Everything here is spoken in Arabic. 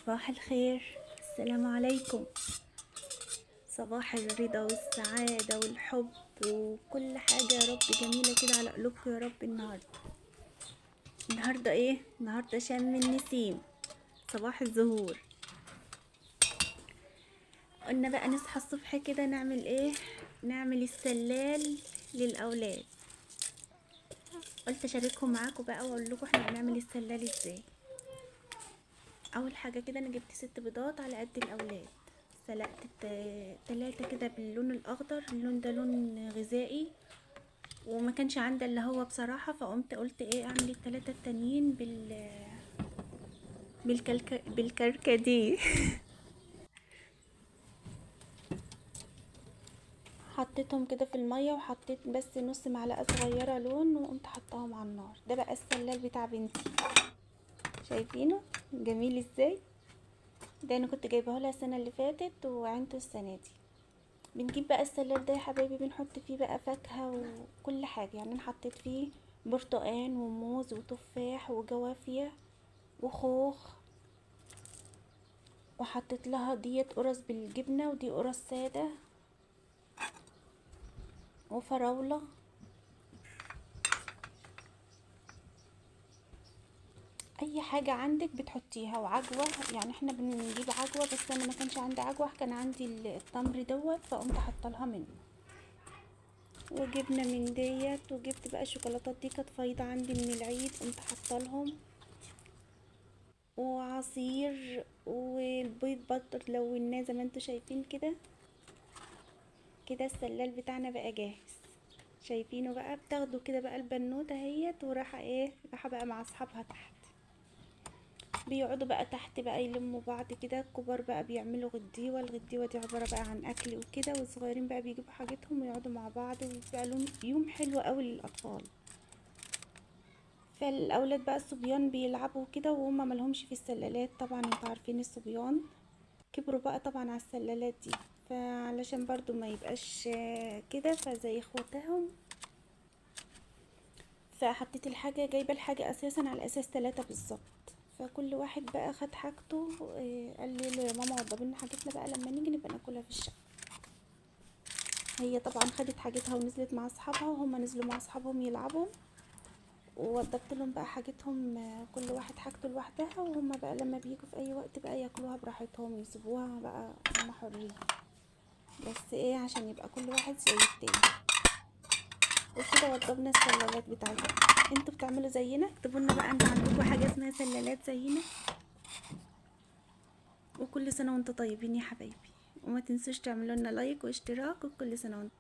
صباح الخير، السلام عليكم. صباح الرضا والسعادة والحب وكل حاجة يا رب جميلة كده على قلوبكم يا رب. النهاردة ايه؟ النهاردة شم النسيم، صباح الزهور. قلنا بقى نصحى الصبح كده نعمل ايه؟ نعمل السلال للأولاد. قلت اشاركهم معاكم بقى واقول لكم احنا بنعمل السلال ازاي. اول حاجه كده انا جبت 6 بيضات على قد الاولاد. سلقت 3 كده باللون الاخضر، اللون ده لون غذائي وما كانش عندي اللي هو بصراحه، فقمت قلت ايه اعمل ال3 التانيين بالكركديه. حطيتهم كده في الميه وحطيت بس نص معلقه صغيره لون وقمت حطاهم على النار. ده بقى السلال بتاع بنتي، شايفينه جميل ازاي؟ ده انا كنت جايبه لها السنه اللي فاتت وعينته السنه دي. بنجيب بقى السلال ده يا حبايبي، بنحط فيه بقى فاكهة وكل حاجة. يعني انا حطيت فيه برتقان وموز وتفاح وجوافية وخوخ، وحطيت لها ديت قرص بالجبنة ودي قرص سادة وفراولة. اي حاجة عندك بتحطيها، وعجوة. يعني احنا بنجيب عجوة بس انا ما كانش عندي عجوة، كان عندي التمر دوت فقمت حطلها منه، وجبنة من ديت. وجبت بقى الشوكولاتات دي كانت فايضة عندي من العيد قمت حطلهم، وعصير والبيض بطر لوناه زي ما انتوا شايفين كده. كده السلال بتاعنا بقى جاهز، شايفينه بقى؟ بتاخدوا كده بقى البنوتة اهيت وراحة ايه، راحة بقى مع اصحابها تحت، بيقعدوا بقى تحت بقى يلموا بعض كده. الكبار بقى بيعملوا غديوة، الغديوة دي عبارة بقى عن اكل وكده، والصغيرين بقى بيجيبوا حاجتهم ويقعدوا مع بعض، وبيبقى لهم يوم حلو قوي للاطفال. فالاولاد بقى الصبيان بيلعبوا كده وهم ملهمش في السلالات، طبعا انتوا عارفين الصبيان كبروا بقى طبعا على السلالات دي، فعلشان برضو ما يبقاش كده فزي اخواتهم. فحطيت الحاجة، جايبة الحاجة اساسا على اساس 3 بالظبط. فكل واحد بقى خد حاجته. قال لي يا ماما وضبي لنا حاجتنا بقى لما نيجي نبقى ناكلها في الشقة. هي طبعا خدت حاجتها ونزلت مع اصحابها، وهم نزلوا مع اصحابهم يلعبوا، ووضبت لهم بقى حاجتهم. كل واحد حاجته لوحدها، وهم بقى لما بيجوا في اي وقت بقى ياكلوها براحتهم، يسيبوها بقى هم حرين. بس ايه، عشان يبقى كل واحد زي التاني. وكده وضبنا السلالات بتاعتنا. انتوا بتعملوا زينا؟ اكتبوا لنا بقى انتوا عندكم حاجه اسمها سلالات زينا. وكل سنه وانتوا طيبين يا حبايبي، وما تنسوش تعملوا لنا لايك واشتراك، وكل سنه وانتوا